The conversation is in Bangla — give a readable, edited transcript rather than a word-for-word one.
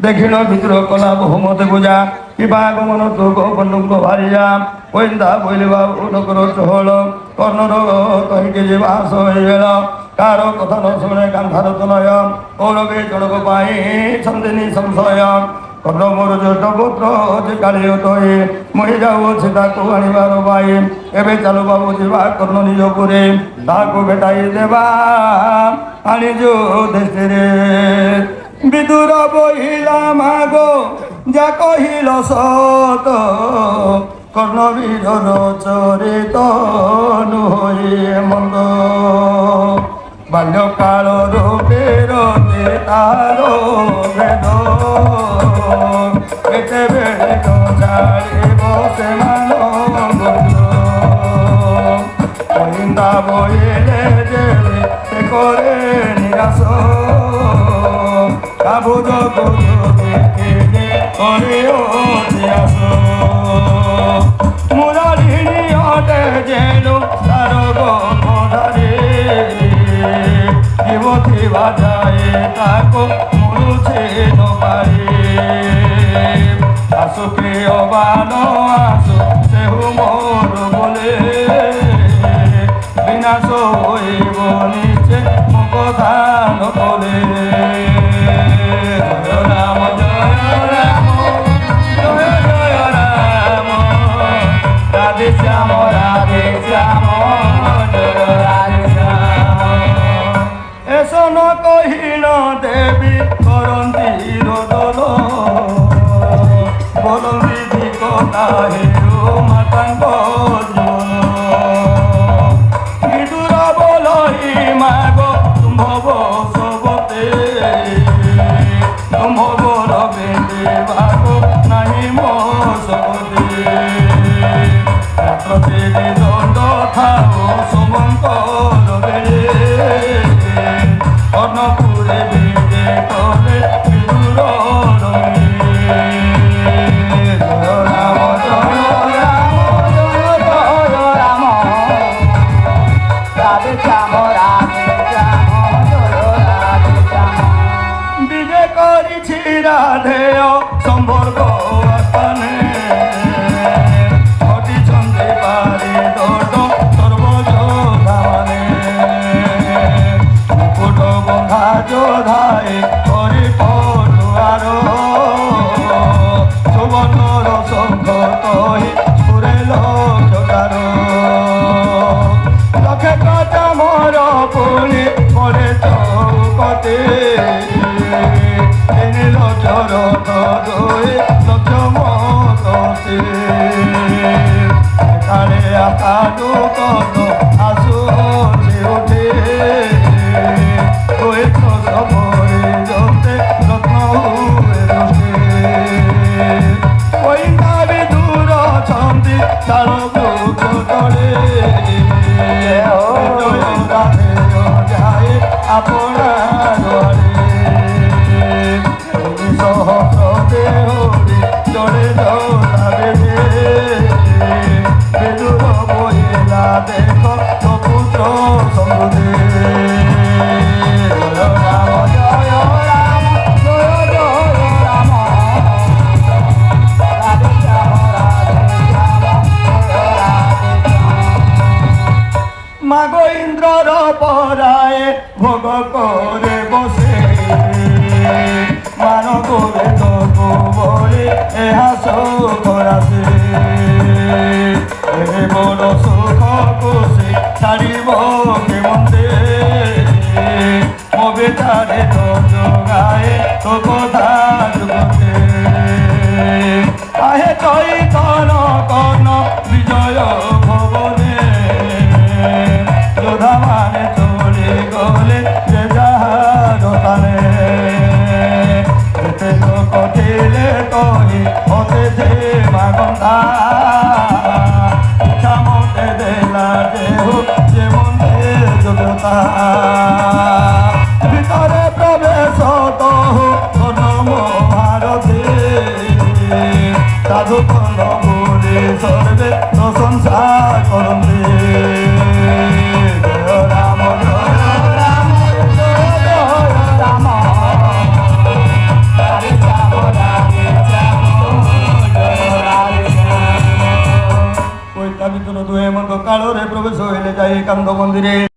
দেখিল ভিতর কলা বহুমতে বোঝা কিবা আগমন তোক বন্ধুঙ্গ ভারিয়া পৈন্দা বইলিবা উদকর চহল কর্ণর কহিকে যে বাস হয়ে গেল কারো কথা ন শুনে গান্ধার তনয় কৌরবে জনক পাই ছন্দিনী সংশয় কর্ণ মোর জ্যেষ্ঠ পুত্র যে কালী হয়ে মই যাওছি তাকে আনিবার পাই এবে চালু বাবু যা কর্ণ নিজ করে তাকে ভেটাই দেবা আনিজ দেশে বিদুর বহিলা মাগো যা কহিল সত কর্ণবীর চরিত নুহয়ে মন্দ বাল্যকাল রূপের তার বেদ কেতে বেড়ে ছাড়িব সে মানব পরিন্দা বইলে যে করে নিরাশ কাবুদ মুরারিণী অটে যেন তার গরে জীবতী বাজায় তাকে মুছে নপারে আসুকে অবান আসু সেহু মোর বলে বিনাশ হইব নিচে কথা নকলে এসন কহিল দেবী করন্তি রোদন বলন্তি কথা হেরু মাতাঙ্গ বিদুর বলহি মাগ তুম্ভব সবতে তুম্ভব রবেতে ভাগ নাহি মো সবতে প্রতিদি দণ্ড থাও সুমন্ত রবে অন্নপুরে বিদে করে বিদুর রবে জয় রাম জয় রাম জয় জয় রাম রাধে শ্যাম রাধে শ্যাম জয় রাধে শ্যাম বিজে করিছি রাধেয় সম্পর্ক স্থানে যোধায় করি পড়ুয়ার সুবর্ণর শঙ্খ তহি সুরে লোকার লক্ষে কথা মর পুনি পরে চৌকতে তিনি লক্ষর দোয়ে লক্ষ মতে কালে আকা দুকন আসু উঠে আপনার সহস্র জড়ে জড়াবে বেদুর বহিলা দেখ পুত্র সমুদে রাম জয় রাম জয় জয় রাম রাধে শ্যাম রাধে শ্যাম রাধে মাগ ইন্দ্রর পরায়ে ভোগ করে বসে মান করে তবু বলে এহা সুখ রাশে বড় সুখ খুশি ছাড়িব কেমন্দে মবে তারে তো যোগায়ে তো কথা যুগতে আহে চৈতন কর্ণ বিজয় ভবনে যোধা মানে চলে গলে যে যাহার তানে কঠিলে কহি হতে যে মাগন্ধা ইচ্ছামতে দেলা দেহ যে মন্ত্রে যোগ্যতা ভিতরে প্রবেশ তহু নম ভারতে সাধু কন্দ বলে সর্বে প্রশংসা করন্তে জয় রাম জয় রাম জয় জয় রাম হরে শ্যাম দুয়ে মন্দ কালোরে প্রবেশ হইলে যাই কান্ত মন্দিরে